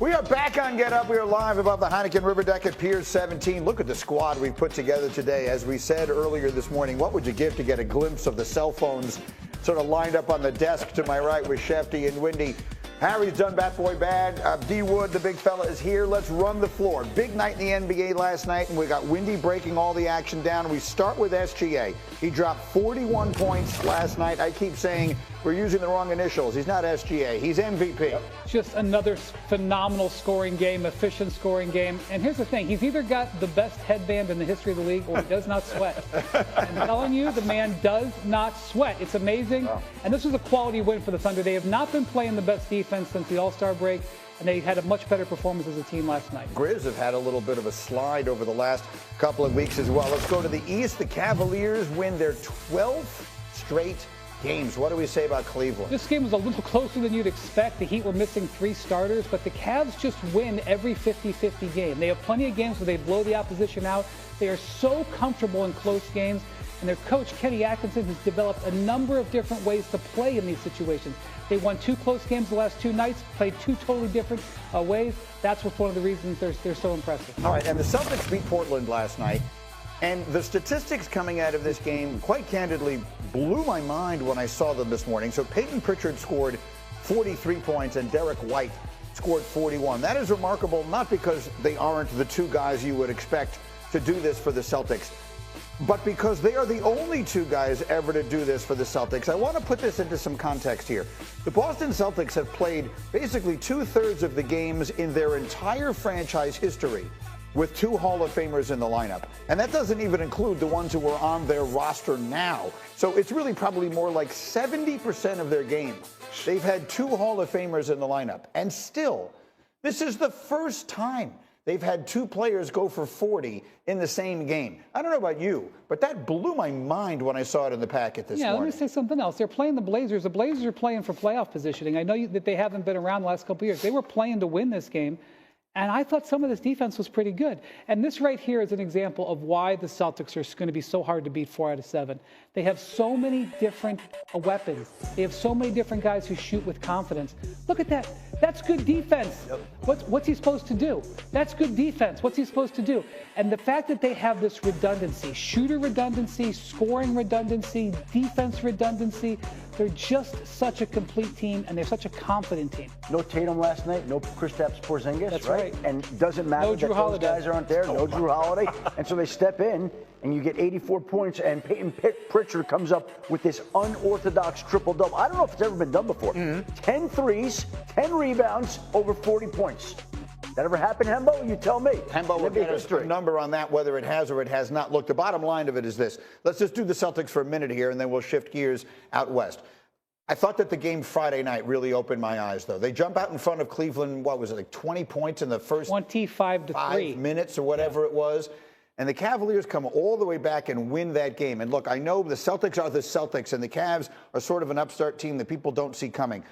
We are back on Get Up. We are live above the Heineken River deck at Pier 17. Look at the squad we've put together today. As we said earlier this morning, what would you give to get a glimpse of the cell phones sort of lined up on the desk to my right with Shefty and Windy? Harry's done Bat Boy bad. D. Wood, the big fella, is here. Let's run the floor. Big night in the NBA last night, and we got Windy breaking all the action down. We start with SGA. He dropped 41 points last night. I keep saying we're using the wrong initials. He's not SGA. He's MVP. Just another phenomenal scoring game, efficient scoring game. And here's the thing. He's either got the best headband in the history of the league or he does not sweat. I'm telling you, the man does not sweat. It's amazing. Wow. And this was a quality win for the Thunder. They have not been playing the best defense since the All-Star break, and they had a much better performance as a team last night. Grizz have had a little bit of a slide over the last couple of weeks as well. Let's go to the East. The Cavaliers win their 12th straight games. What do we say about Cleveland? This game was a little closer than you'd expect. The Heat were missing 3 starters, but the Cavs just win every 50-50 game. They have plenty of games where they blow the opposition out. They are so comfortable in close games, and their coach, Kenny Atkinson, has developed a number of different ways to play in these situations. They won 2 close games the last 2 nights, played 2 totally different ways. That's what's one of the reasons they're so impressive. All right, and the Celtics beat Portland last night. And the statistics coming out of this game, quite candidly, blew my mind when I saw them this morning. So Payton Pritchard scored 43 points and Derrick White scored 41. That is remarkable, not because they aren't the 2 guys you would expect to do this for the Celtics, but because they are the only 2 guys ever to do this for the Celtics. I want to put this into some context here. The Boston Celtics have played basically 2/3 of the games in their entire franchise history with 2 Hall of Famers in the lineup. And that doesn't even include the ones who are on their roster now. So it's really probably more like 70% of their games. They've had 2 Hall of Famers in the lineup. And still, this is the first time they've had 2 players go for 40 in the same game. I don't know about you, but that blew my mind when I saw it in the packet this morning. Yeah, let me say something else. They're playing the Blazers. The Blazers are playing for playoff positioning. I know that they haven't been around the last couple of years. They were playing to win this game. And I thought some of this defense was pretty good. And this right here is an example of why the Celtics are going to be so hard to beat 4 out of 7. They have so many different weapons. They have so many different guys who shoot with confidence. Look at that. That's good defense. What's he supposed to do? That's good defense. What's he supposed to do? And the fact that they have this redundancy, shooter redundancy, scoring redundancy, defense redundancy, they're just such a complete team, and they're such a confident team. No Tatum last night, no Kristaps Porzingis. That's right. And it doesn't matter that those guys aren't there, no Drew Holiday. And so they step in, and you get 84 points, and Payton Pritchard comes up with this unorthodox triple-double. I don't know if it's ever been done before. 10 threes, 10 rebounds, over 40 points. That ever happened, Hembo? You tell me. Hembo will get us a number on that, whether it has or it has not. Look, the bottom line of it is this. Let's just do the Celtics for a minute here, and then we'll shift gears out west. I thought that the game Friday night really opened my eyes, though. They jump out in front of Cleveland, what was it, like 20 points in the first 25 to 3 5 minutes or whatever it was. And the Cavaliers come all the way back and win that game. And look, I know the Celtics are the Celtics, and the Cavs are sort of an upstart team that people don't see coming.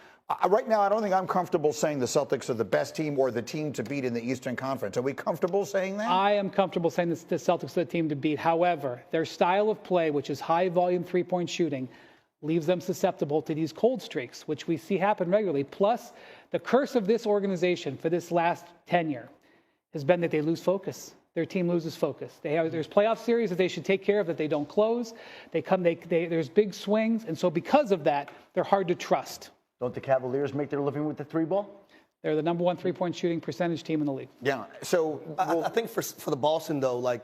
Right now, I don't think I'm comfortable saying the Celtics are the best team or the team to beat in the Eastern Conference. Are we comfortable saying that? I am comfortable saying the Celtics are the team to beat. However, their style of play, which is high-volume three-point shooting, leaves them susceptible to these cold streaks, which we see happen regularly. Plus, the curse of this organization for this last tenure has been that they lose focus. Their team loses focus. There's playoff series that they should take care of that they don't close. There's big swings, and so because of that, they're hard to trust. Don't the Cavaliers make their living with the 3-ball? They're the number 1 three-point shooting percentage team in the league. Yeah. So I think for the Boston, though, like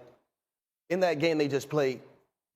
in that game they just played,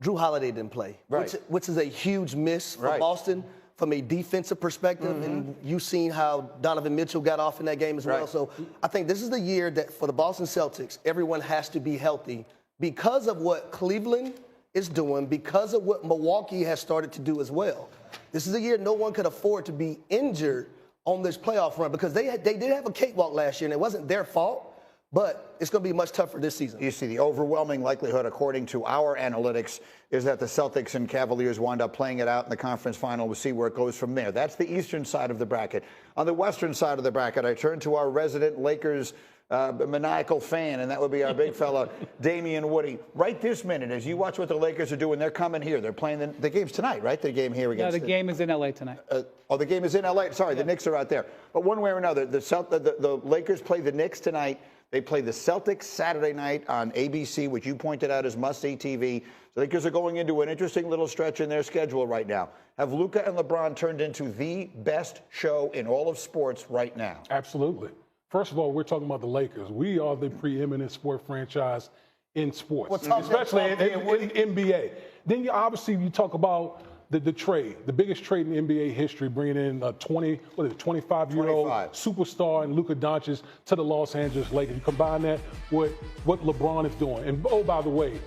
Drew Holiday didn't play, right. which is a huge miss for Boston from a defensive perspective. And you've seen how Donovan Mitchell got off in that game as well. So I think this is the year that for the Boston Celtics, everyone has to be healthy because of what Cleveland is doing, because of what Milwaukee has started to do as well. This is a year no one could afford to be injured on this playoff run because they did have a cakewalk last year, and it wasn't their fault. But it's going to be much tougher this season. You see, the overwhelming likelihood, according to our analytics, is that the Celtics and Cavaliers wind up playing it out in the conference final. We'll see where it goes from there. That's the eastern side of the bracket. On the western side of the bracket, I turn to our resident Lakers maniacal fan, and that would be our big fella, Damian Woody. Right this minute, as you watch what the Lakers are doing, they're coming here. They're playing the game's tonight, right? The game here against. No, the game is in LA tonight. The game is in LA. Sorry, the Knicks are out there. But one way or another, the Lakers play the Knicks tonight. They play the Celtics Saturday night on ABC, which you pointed out as must-see TV. The Lakers are going into an interesting little stretch in their schedule right now. Have Luka and LeBron turned into the best show in all of sports right now? Absolutely. First of all, we're talking about the Lakers. We are the preeminent sport franchise in sports, especially in NBA. Then you talk about the trade, the biggest trade in NBA history, bringing in a 25-year-old superstar and Luka Doncic to the Los Angeles Lakers. You combine that with what LeBron is doing. And, oh, by the way,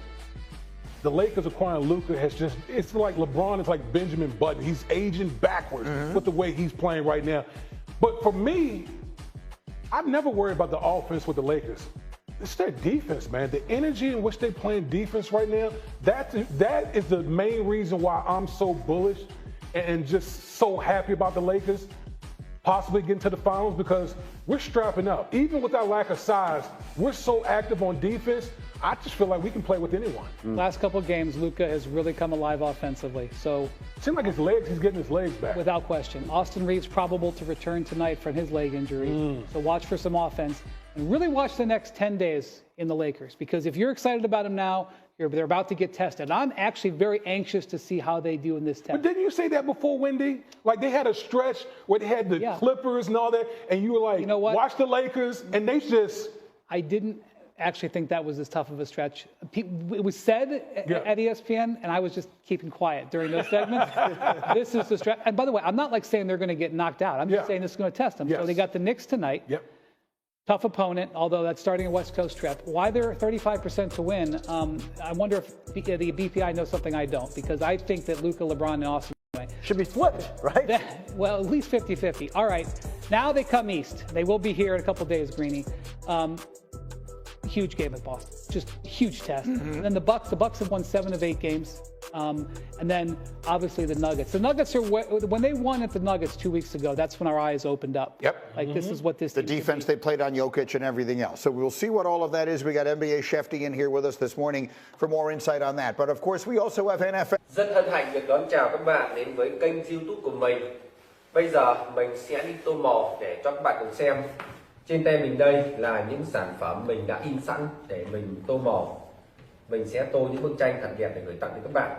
the Lakers acquiring Luka it's like LeBron is like Benjamin Button. He's aging backwards with the way he's playing right now. But for me, I've never worried about the offense with the Lakers. It's their defense, man. The energy in which they're playing defense right now, that is the main reason why I'm so bullish and just so happy about the Lakers possibly getting to the finals, because we're strapping up. Even with our lack of size, we're so active on defense. I just feel like we can play with anyone. Last couple of games, Luka has really come alive offensively. So it seems like he's getting his legs back. Without question. Austin Reeves probable to return tonight from his leg injury. So watch for some offense. And really watch the next 10 days in the Lakers, because if you're excited about them now, they're about to get tested. I'm actually very anxious to see how they do in this test. But didn't you say that before, Wendy? Like they had a stretch where they had the Clippers and all that, and you were like, you know what? Watch the Lakers, and they just... I didn't actually think that was as tough of a stretch. It was said at ESPN, and I was just keeping quiet during those segments. This is the stretch. And by the way, I'm not like saying they're going to get knocked out. I'm just saying this is going to test them. So they got the Knicks tonight. Tough opponent, although that's starting a West Coast trip. Why they're 35% to win, I wonder if the BPI knows something I don't, because I think that Luka, LeBron, and Austin should be flipped, right? Well, at least 50-50. All right, now they come east. They will be here in a couple days, Greeny. Huge game with Boston, just huge test. And then the Bucks have won 7 of 8 games. And then obviously the Nuggets. The Nuggets are when they won at the Nuggets 2 weeks ago. That's when our eyes opened up. Like this is what this. The defense they played on Jokic and everything else. So we'll see what all of that is. We got NBA Shefty in here with us this morning for more insight on that. But of course we also have NFL. Rất hân hạnh được đón chào các bạn đến với kênh YouTube của mình. Bây giờ mình sẽ đi tô màu để cho các bạn cùng xem. Trên tay mình đây là những sản phẩm mình đã in sẵn để mình tô màu. Mình sẽ tô những bức tranh thật đẹp để gửi tặng đến các bạn.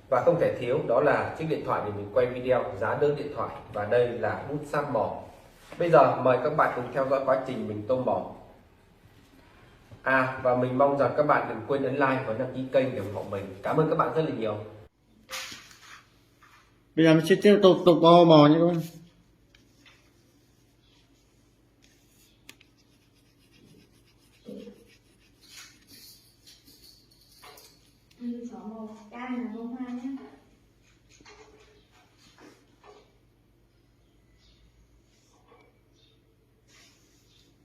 Và không thể thiếu đó là chiếc điện thoại để mình quay video, giá đơn điện thoại, và đây là bút sáp màu. Bây giờ mời các bạn cùng theo dõi quá trình mình tô màu. Và mình mong rằng các bạn đừng quên ấn like và đăng ký kênh để ủng hộ mình. Cảm ơn các bạn rất là nhiều. Bây giờ mình sẽ tiếp tục tô màu nha các bạn. Chọn màu cam này luôn.